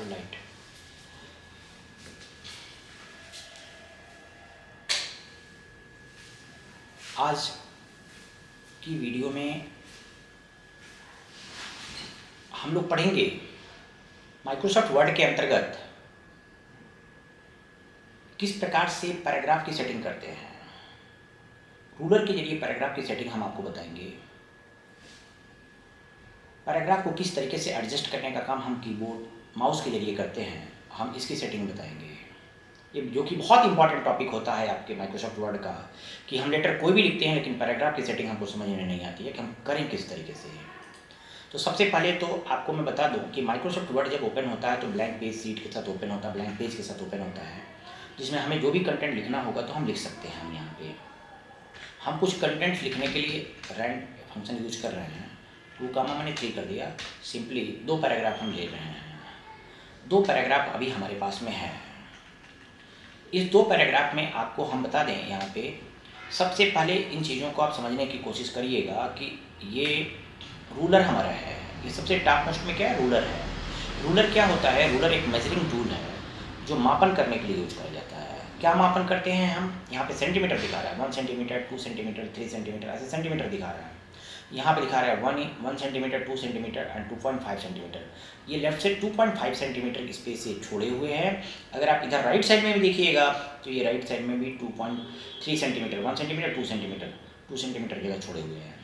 Light. आज की video में हम लोग पढ़ेंगे माइक्रोसॉफ्ट वर्ड के अंतर्गत किस प्रकार से पैराग्राफ की सेटिंग करते हैं। रूलर के जरिए पैराग्राफ की सेटिंग हम आपको बताएंगे। पैराग्राफ को किस तरीके से एडजस्ट करने का काम हम कीबोर्ड माउस के जरिए करते हैं, हम इसकी सेटिंग बताएंगे। ये जो कि बहुत इंपॉर्टेंट टॉपिक होता है आपके माइक्रोसॉफ्ट वर्ड का, कि हम लेटर कोई भी लिखते हैं लेकिन पैराग्राफ की सेटिंग हमको समझ में नहीं आती है कि हम करें किस तरीके से। तो सबसे पहले तो आपको मैं बता दूं कि माइक्रोसॉफ्ट वर्ड जब ओपन होता है तो ब्लैंक पेज सीट के साथ ओपन होता है, ब्लैंक पेज के साथ ओपन होता है, जिसमें हमें जो भी कंटेंट लिखना होगा तो हम लिख सकते हैं। हम यहाँ पे हम कुछ कंटेंट लिखने के लिए रैंड फंक्शन यूज कर रहे हैं। 2 कामा मैंने 3 कर दिया। सिंपली 2 पैराग्राफ हम ले रहे हैं। 2 पैराग्राफ अभी हमारे पास में है। इस 2 पैराग्राफ में आपको हम बता दें, यहाँ पे सबसे पहले इन चीज़ों को आप समझने की कोशिश करिएगा कि ये रूलर हमारा है। ये सबसे टॉप मोस्ट में क्या है, रूलर है। रूलर क्या होता है? रूलर एक मेजरिंग टूल है जो मापन करने के लिए यूज किया जाता है। क्या मापन करते हैं हम? यहाँ पे सेंटीमीटर दिखा रहा है, 1 सेंटीमीटर, 2 सेंटीमीटर, 3 सेंटीमीटर, ऐसे सेंटीमीटर दिखा रहा है। यहाँ पे दिखा रहा है 1 सेंटीमीटर, 2 सेंटीमीटर एंड 2.5 सेंटीमीटर। ये लेफ्ट से 2.5 सेंटीमीटर स्पेस से छोड़े हुए हैं। अगर आप इधर राइट साइड में भी देखिएगा तो ये राइट साइड में भी 2.3 सेंटीमीटर, 1 सेंटीमीटर, 2 सेंटीमीटर जगह छोड़े हुए हैं।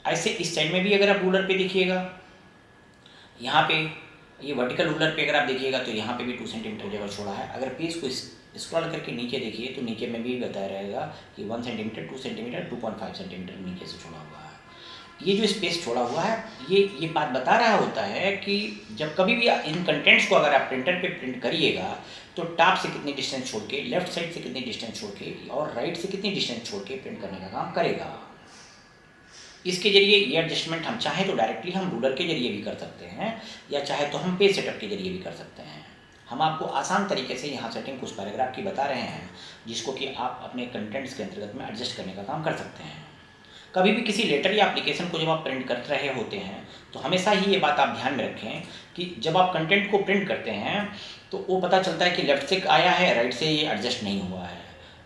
ऐसे इस साइड में भी अगर आप रूलर पे देखिएगा, यहाँ पे ये वर्टिकल रूलर पे अगर आप देखिएगा तो यहाँ पे भी 2 सेंटीमीटर जगह छोड़ा है। अगर पेज को स्क्रॉल करके नीचे देखिए तो नीचे में भी बताया रहेगा कि 1 सेंटीमीटर, 2 सेंटीमीटर, 2.5 सेंटीमीटर नीचे से छोड़ा हुआ है। ये जो स्पेस छोड़ा हुआ है ये बात बता रहा होता है कि जब कभी भी इन कंटेंट्स को अगर आप प्रिंटर पे प्रिंट करिएगा तो टॉप से कितनी डिस्टेंस छोड़ के, लेफ्ट साइड से कितनी डिस्टेंस छोड़ के और राइट से कितनी डिस्टेंस छोड़ के प्रिंट करने का काम करेगा। इसके जरिए ये एडजस्टमेंट हम चाहे तो डायरेक्टली हम रूलर के जरिए भी कर सकते हैं या चाहे तो हम पेज सेटअप के जरिए भी कर सकते हैं। हम आपको आसान तरीके से यहाँ सेटिंग कुछ पैराग्राफ की बता रहे हैं जिसको कि आप अपने कंटेंट्स के अंतर्गत में एडजस्ट करने का काम कर सकते हैं। कभी भी किसी लेटर या एप्लीकेशन को जब आप प्रिंट कर रहे होते हैं तो हमेशा ही ये बात आप ध्यान में रखें कि जब आप कंटेंट को प्रिंट करते हैं तो वो पता चलता है कि लेफ्ट से आया है, राइट से ये एडजस्ट नहीं हुआ है,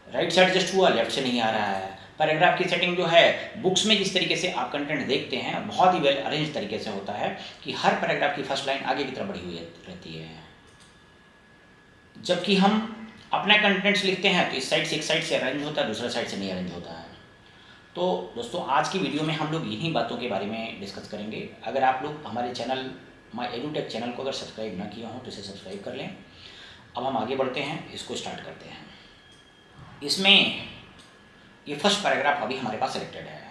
राइट से एडजस्ट हुआ, लेफ्ट से नहीं आ रहा है। पैराग्राफ की सेटिंग जो है बुक्स में जिस तरीके से आप कंटेंट देखते हैं बहुत ही वेल अरेंज तरीके से होता है कि हर पैराग्राफ की फर्स्ट लाइन आगे की तरफ बढ़ी हुई रहती है। जबकि हम अपना कंटेंट्स लिखते हैं तो इस साइड से एक साइड से अरेंज होता है, दूसरा साइड से नहीं अरेंज होता है। तो दोस्तों आज की वीडियो में हम लोग इन्हीं बातों के बारे में डिस्कस करेंगे। अगर आप लोग हमारे चैनल माय एडुटेक चैनल को अगर सब्सक्राइब ना किया हो तो इसे सब्सक्राइब कर लें। अब हम आगे बढ़ते हैं, इसको स्टार्ट करते हैं। इसमें ये फर्स्ट पैराग्राफ अभी हमारे पास सिलेक्टेड है।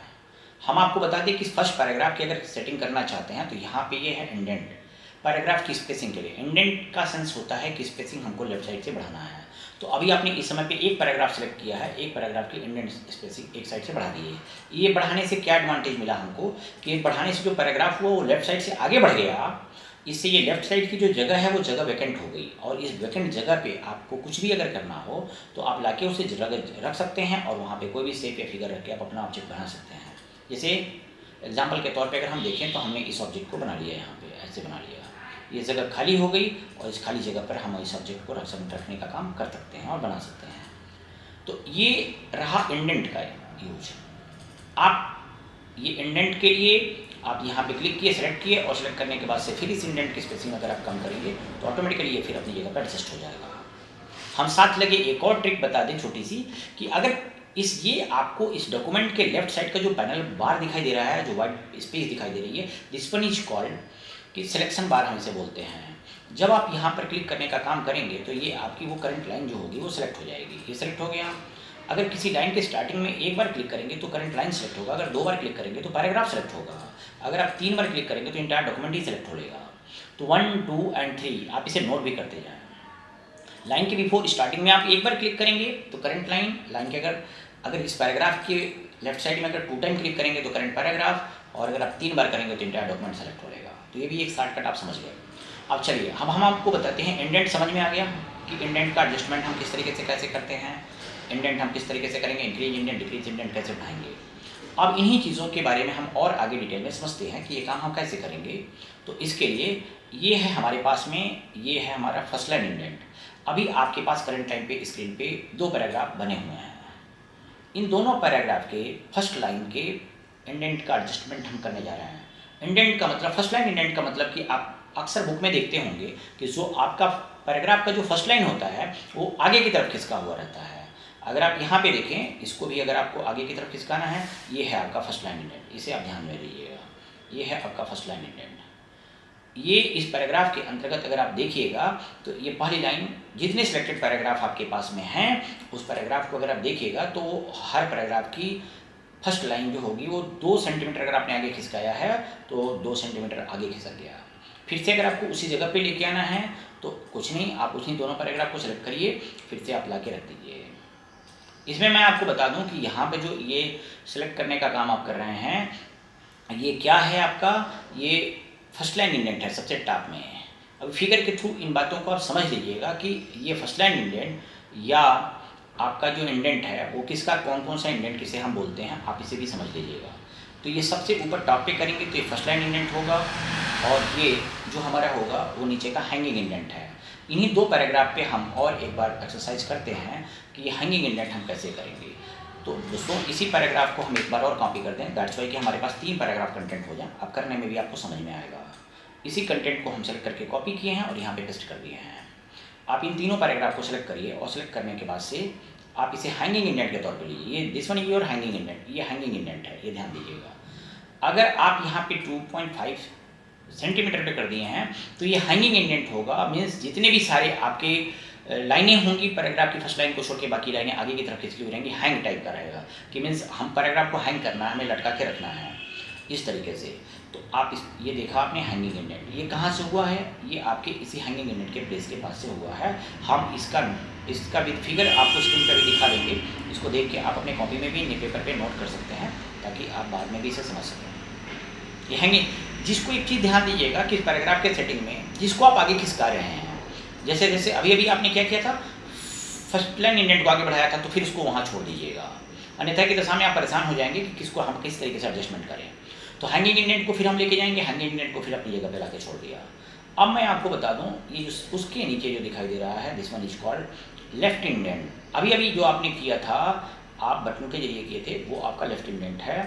हम आपको बता दें कि फर्स्ट पैराग्राफ की अगर सेटिंग करना चाहते हैं तो यहाँ पे ये है इंडेंट। पैराग्राफ की स्पेसिंग के लिए इंडेंट का सेंस होता है कि स्पेसिंग हमको लेफ्ट साइड से बढ़ाना है। तो अभी आपने इस समय पे एक पैराग्राफ सेलेक्ट किया है, एक पैराग्राफ की इंडेंट स्पेसिंग एक साइड से बढ़ा दी है। ये बढ़ाने से क्या एडवांटेज मिला हमको कि बढ़ाने से जो पैराग्राफ हुआ वो लेफ्ट साइड से आगे बढ़ गया। इससे ये लेफ्ट साइड की जो जगह है वो जगह वैकेंट हो गई और इस वैकेंट जगह पे आपको कुछ भी अगर करना हो तो आप लाके उसे रख सकते हैं और वहाँ पे कोई भी शेप या फिगर रख के आप अपना ऑब्जेक्ट बना सकते हैं। जैसे एग्जांपल के तौर पे अगर हम देखें तो हमने इस ऑब्जेक्ट को बना लिया, यहाँ पे ऐसे बना लिया, ये जगह खाली हो गई और इस खाली जगह पर हम इस ऑब्जेक्ट को रखने का काम कर सकते हैं और बना सकते हैं। तो ये रहा इंडेंट का यूज। आप ये इंडेंट के लिए आप यहाँ पे क्लिक किए, सेलेक्ट किए और सेलेक्ट करने के बाद से फिर इस इंडेंट की स्पेसिंग अगर आप कम करेंगे तो ऑटोमेटिकली ये फिर अपनी जगह पर एडजस्ट हो जाएगा। हम साथ लगे एक और ट्रिक बता दें छोटी सी कि अगर ये आपको इस डॉक्यूमेंट के लेफ्ट साइड का जो पैनल बार दिखाई दे रहा है, जो वाइट स्पेस दिखाई दे रही है, दिस वन इज कॉल्ड कि सिलेक्शन बार हम इसे बोलते हैं। जब आप यहाँ पर क्लिक करने का काम करेंगे तो ये आपकी वो करंट लाइन जो होगी वो सिलेक्ट हो जाएगी। ये सिलेक्ट हो गया। अगर किसी लाइन के स्टार्टिंग में एक बार क्लिक करेंगे तो करंट लाइन सेलेक्ट होगा, अगर 2 बार क्लिक करेंगे तो पैराग्राफ सेलेक्ट होगा, अगर आप 3 बार क्लिक करेंगे तो इंटायर डॉक्यूमेंट ही सेलेक्ट हो लेगा। तो 1, 2 एंड 3 आप इसे नोट भी करते जाएँ। लाइन के बिफोर स्टार्टिंग में आप एक बार क्लिक करेंगे तो करंट लाइन के अगर इस पैराग्राफ के लेफ्ट साइड में अगर 2 टाइम क्लिक करेंगे तो करंट पैराग्राफ, और अगर आप 3 बार करेंगे तो इंटायर डॉक्यूमेंट सेलेक्ट हो लेगा। तो ये भी एक शॉर्टकट आप समझ गए। अब चलिए हम आपको बताते हैं इंडेंट समझ में आ गया कि इंडेंट का एडजस्टमेंट हम किस तरीके से कैसे करते हैं, इंडेंट हम किस तरीके से करेंगे, इंक्रीज इंडेंट, डिक्रीज इंडेंट कैसे बढ़ाएंगे। अब इन्हीं चीज़ों के बारे में हम और आगे डिटेल में समझते हैं कि ये काम हम कैसे करेंगे। तो इसके लिए ये है हमारे पास में, ये है हमारा फर्स्ट लाइन इंडेंट। अभी आपके पास करंट टाइम पे स्क्रीन पे 2 पैराग्राफ बने हुए हैं। इन दोनों पैराग्राफ के फर्स्ट लाइन के इंडेंट का एडजस्टमेंट हम करने जा रहे हैं। इंडेंट का मतलब, फर्स्ट लाइन इंडेंट का मतलब कि आप अक्सर बुक में देखते होंगे कि जो आपका पैराग्राफ का जो फर्स्ट लाइन होता है वो आगे की तरफ खिसका हुआ रहता है। अगर आप यहाँ पे देखें, इसको भी अगर आपको आगे की तरफ खिसकाना है, ये है आपका फर्स्ट लाइन इंडेंट, इसे आप ध्यान में लीजिएगा, ये है आपका फर्स्ट लाइन इंडेंट। ये इस पैराग्राफ के अंतर्गत अगर आप देखिएगा तो ये पहली लाइन, जितने सिलेक्टेड पैराग्राफ आपके पास में हैं उस पैराग्राफ को अगर आप देखिएगा तो हर पैराग्राफ की फर्स्ट लाइन जो होगी वो 2 सेंटीमीटर अगर आपने आगे खिसकाया है तो 2 सेंटीमीटर आगे खिसक गया। फिर से अगर आपको उसी जगह पे लेके आना है तो कुछ नहीं, आप उसी दोनों पैराग्राफ को सेलेक्ट करिए, फिर से आप ला के रख दीजिए। इसमें मैं आपको बता दूं कि यहाँ पे जो ये सिलेक्ट करने का काम आप कर रहे हैं, ये क्या है आपका, ये फर्स्ट लाइन इंडेंट है सबसे टॉप में। अब फिगर के थ्रू इन बातों को आप समझ लीजिएगा कि ये फर्स्ट लाइन इंडेंट या आपका जो इंडेंट है वो किसका, कौन कौन सा इंडेंट किसे हम बोलते हैं, आप इसे भी समझ लीजिएगा। तो ये सबसे ऊपर टॉप पे करेंगे तो ये फर्स्ट लाइन इंडेंट होगा, और ये जो हमारा होगा वो नीचे का हैंगिंग इंडेंट है। इन्हीं 2 पैराग्राफ पे हम और एक बार एक्सरसाइज करते हैं कि ये हैंगिंग इंडेंट हम कैसे करेंगे। तो दोस्तों इसी पैराग्राफ को हम एक बार और कॉपी कर दें, दैट्स वाई कि हमारे पास 3 पैराग्राफ कंटेंट हो जाए, अब करने में भी आपको समझ में आएगा। इसी कंटेंट को हम सेलेक्ट करके कॉपी किए हैं और यहाँ पे पेस्ट कर दिए हैं। आप इन तीनों पैराग्राफ को सेलेक्ट करिए और सेलेक्ट करने के बाद से आप इसे हैंगिंग इंडेंट के तौर पे लीजिए। ये this one is your hanging indent, ये हैंगिंग इंडेंट है, ये ध्यान दीजिएगा। अगर आप यहाँ पे 2.5 सेंटीमीटर पे कर दिए हैं तो ये हैंगिंग इंडेंट होगा, मीन्स जितने भी सारे आपके लाइनें होंगी पैराग्राफ की फर्स्ट लाइन को छोड़ के बाकी लाइनें आगे की तरफ खिंची हुई रहेंगी, हैंग टाइप का रहेगा कि मीन्स हम पैराग्राफ को हैंग करना है, हमें लटका के रखना है इस तरीके से। तो आप ये देखा आपने हैंगिंग इंडेंट, ये कहाँ से हुआ है, ये आपके इसी हैंगिंग इंडेंट के प्लेस के पास से हुआ है। हम इसका भी फिगर आपको स्क्रीन पर भी दिखा देंगे, इसको देख के आप अपने कॉपी में भी पेपर पे नोट कर सकते हैं ताकि आप बाद में भी इसे समझ सकें। ये हैंगिंग, जिसको एक चीज़ ध्यान दीजिएगा कि पैराग्राफ के सेटिंग में जिसको आप आगे खिसका रहे हैं, जैसे जैसे अभी आपने क्या किया था, फर्स्ट लाइन इंडेंट को आगे बढ़ाया था तो फिर उसको वहाँ छोड़ दीजिएगा, अन्यथा की दशा में आप परेशान हो जाएंगे कि किसको हम किस तरीके से एडजस्टमेंट करें। तो हैंगिंग इंडेंट को फिर हम लेके जाएंगे, हैंगिंग इंडेंट को फिर अपनी जगह पे ला के छोड़ दिया। अब मैं आपको बता दूं, ये जो उसके नीचे जो दिखाई दे रहा है, this one is called left indent. अभी जो आपने किया था, आप बटन के जरिए किए थे, वो आपका लेफ्ट इंडेंट है।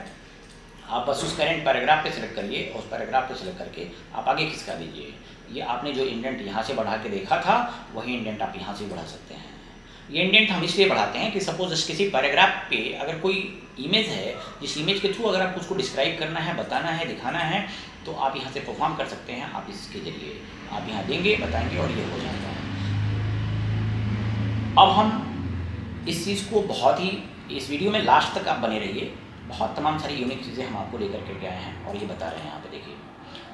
आप बस उस करेंट पैराग्राफ पे सिलेक्ट करिए और उस पैराग्राफ पे सिलेक्ट करके आप आगे खिसका दीजिए। ये आपने जो इंडेंट यहाँ से बढ़ा के देखा था वही इंडेंट आप यहाँ से बढ़ा सकते हैं। ये इंडेंट हम इसलिए बढ़ाते हैं कि सपोज किसी पैराग्राफ पे अगर कोई इमेज है, जिस इमेज के थ्रू अगर आपको उसको डिस्क्राइब करना है, बताना है, दिखाना है, तो आप यहाँ से परफॉर्म कर सकते हैं। आप इसके जरिए आप यहाँ देंगे, बताएंगे और ये हो जाता है। अब हम इस चीज़ को बहुत ही, इस वीडियो में लास्ट तक आप बने रहिए, बहुत तमाम सारी यूनिक चीज़ें हम आपको लेकर के आए हैं और ये बता रहे हैं। यहाँ पे देखिए,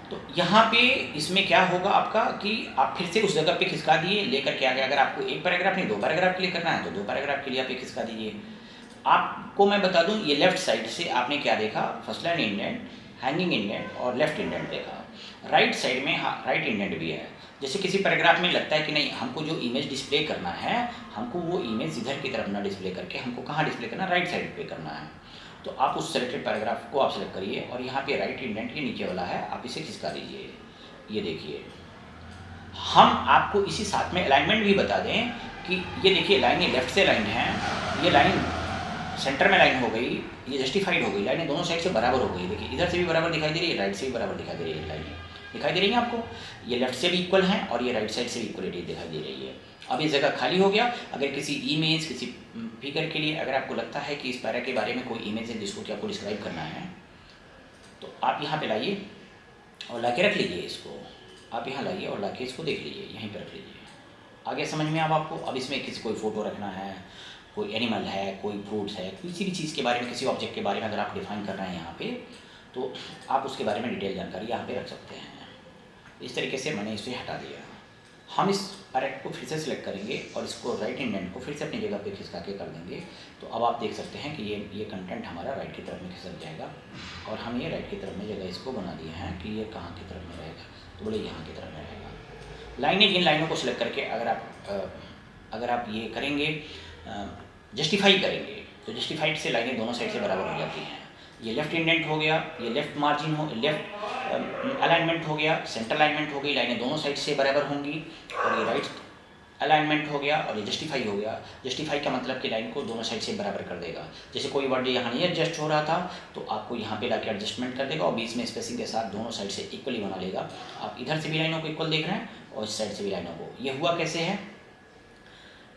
तो यहाँ पे इसमें क्या होगा आपका कि आप फिर से उस जगह पे खिसका दिए, लेकर के आ गए। अगर आपको एक पैराग्राफ नहीं 2 पैराग्राफ के लिए करना है तो 2 पैराग्राफ के लिए आप एक खिसका दीजिए। आपको मैं बता दूं, ये लेफ्ट साइड से आपने क्या देखा, first line indent, hanging indent और लेफ्ट इंडेंट देखा। राइट साइड में राइट इंडेंट भी है। जैसे किसी पैराग्राफ में लगता है कि नहीं, हमको जो इमेज डिस्प्ले करना है, हमको वो इमेज इधर की तरफ ना डिस्प्ले करके हमको कहाँ डिस्प्ले करना, राइट साइड पे करना है। तो आप उस सेलेक्टेड पैराग्राफ को आप सेलेक्ट करिए और यहाँ पे राइट इंडेंट के नीचे वाला है, आप इसे खिसका दीजिए। ये देखिए, हम आपको इसी साथ में अलाइनमेंट भी बता दें कि ये देखिए लाइनें लेफ्ट से लाइन हैं, ये लाइन सेंटर में लाइन हो गई, ये जस्टिफाइड हो गई, लाइनें दोनों साइड से बराबर हो गई। देखिए इधर से भी बराबर दिखाई दे रही है, राइट से भी बराबर दिखाई दे रही है, लाइनें दिखाई दे रही हैं आपको। ये लेफ्ट से भी इक्वल हैं और ये राइट साइड से भी इक्वलिटी दिखाई दे रही है। अब ये जगह खाली हो गया। अगर किसी इमेज, किसी फिगर के लिए अगर आपको लगता है कि इस पैरा के बारे में कोई इमेज है जिसको कि आपको डिस्क्राइब करना है, तो आप यहाँ पे लाइए और ला के रख लीजिए इसको। आप यहाँ लाइए और ला के इसको देख लीजिए, यहीं पर रख लीजिए। आगे समझ में अब आपको, अब इसमें किसी कोई फ़ोटो रखना है, कोई एनिमल है, कोई फ्रूट्स है, किसी भी चीज़ के बारे में, किसी ऑब्जेक्ट के बारे में अगर आप डिफाइन कर रहे हैं यहाँ पे, तो आप उसके बारे में डिटेल जानकारी यहाँ पे रख सकते हैं। इस तरीके से मैंने इसे हटा दिया। हम इस पैरेट को फिर से सिलेक्ट करेंगे और इसको राइट इंडेंट को फिर से अपनी जगह पे खिसका के कर देंगे। तो अब आप देख सकते हैं कि ये कंटेंट हमारा राइट की तरफ में खिसक जाएगा और हम ये राइट की तरफ में जगह इसको बना दिए हैं कि ये कहाँ की तरफ में रहेगा, तो बोले यहाँ की तरफ में रहेगा। लाइनें, जिन लाइनों को सिलेक्ट करके अगर आप ये करेंगे, जस्टिफाई करेंगे, तो जस्टिफाइड से लाइनें दोनों साइड से बराबर हो जाती हैं। ये लेफ्ट इंडेंट हो गया, ये लेफ्ट मार्जिन हो, लेफ्ट अलाइनमेंट हो गया, सेंटर अलाइनमेंट हो गई, लाइनें दोनों साइड से बराबर होंगी। और ये राइट अलाइनमेंट हो गया और ये जस्टिफाई हो गया। जस्टिफाई का मतलब कि लाइन को दोनों साइड से बराबर कर देगा। जैसे कोई वर्ड यहाँ नहीं एडजस्ट हो रहा था तो आपको यहाँ पे लाके एडजस्टमेंट कर देगा और बीच में स्पेसिंग के साथ दोनों साइड से इक्वली बना लेगा। आप इधर से भी लाइनों को इक्वल देख रहे हैं और इस साइड से भी लाइनों को। ये हुआ कैसे है,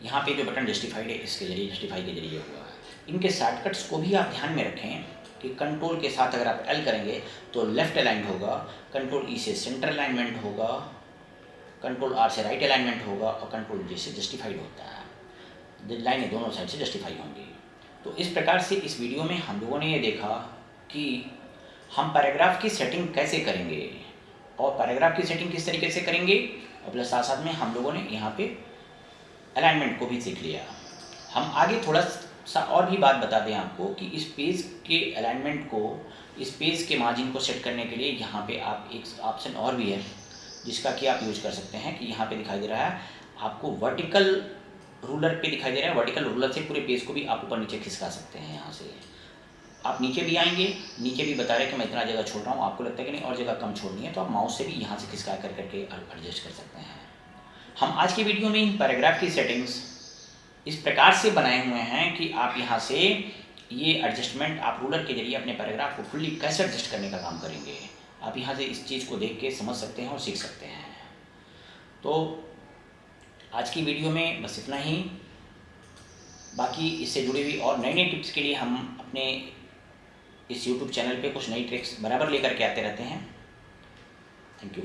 यहाँ पे जो बटन जस्टिफाइड है इसके जरिए, जस्टिफाई के जरिए हुआ है। इनके शॉर्टकट्स को भी आप ध्यान में रखें कि कंट्रोल के साथ अगर आप एल करेंगे तो लेफ्ट अलाइंड होगा, कंट्रोल ई से सेंटर अलाइनमेंट होगा, कंट्रोल आर से राइट अलाइनमेंट होगा और कंट्रोल जे से जस्टिफाइड होता है। लाइनें दोनों साइड से जस्टिफाई होंगी। तो इस प्रकार से इस वीडियो में हम लोगों ने ये देखा कि हम पैराग्राफ की सेटिंग कैसे करेंगे और पैराग्राफ की सेटिंग किस तरीके से करेंगे, और प्लस साथ साथ में हम लोगों ने यहाँ पे अलाइनमेंट को भी सीख लिया। हम आगे थोड़ा सा और भी बात बता दें आपको कि इस पेज के अलाइनमेंट को, इस पेज के मार्जिन को सेट करने के लिए यहाँ पे आप एक ऑप्शन और भी है जिसका कि आप यूज कर सकते हैं कि यहाँ पे दिखाई दे रहा है आपको वर्टिकल रूलर पे दिखाई दे रहा है। वर्टिकल रूलर से पूरे पेज को भी आप ऊपर नीचे खिसका सकते हैं। यहाँ से आप नीचे भी आएंगे, नीचे भी बता रहे हैं कि मैं इतना जगह छोड़ रहा हूँ, आपको लगता है कि नहीं और जगह कम छोड़नी है तो आप माउस से भी यहाँ से खिसका कर करके एडजस्ट कर सकते हैं। हम आज की वीडियो में इन पैराग्राफ की सेटिंग्स इस प्रकार से बनाए हुए हैं कि आप यहाँ से ये एडजस्टमेंट आप रूलर के जरिए अपने पैराग्राफ को फुल्ली कैसे एडजस्ट करने का काम करेंगे। आप यहाँ से इस चीज़ को देख के समझ सकते हैं और सीख सकते हैं। तो आज की वीडियो में बस इतना ही। बाकी इससे जुड़ी हुई और नई नई टिप्स के लिए हम अपने इस YouTube चैनल पे कुछ नई ट्रिक्स बराबर लेकर के आते रहते हैं। Thank you.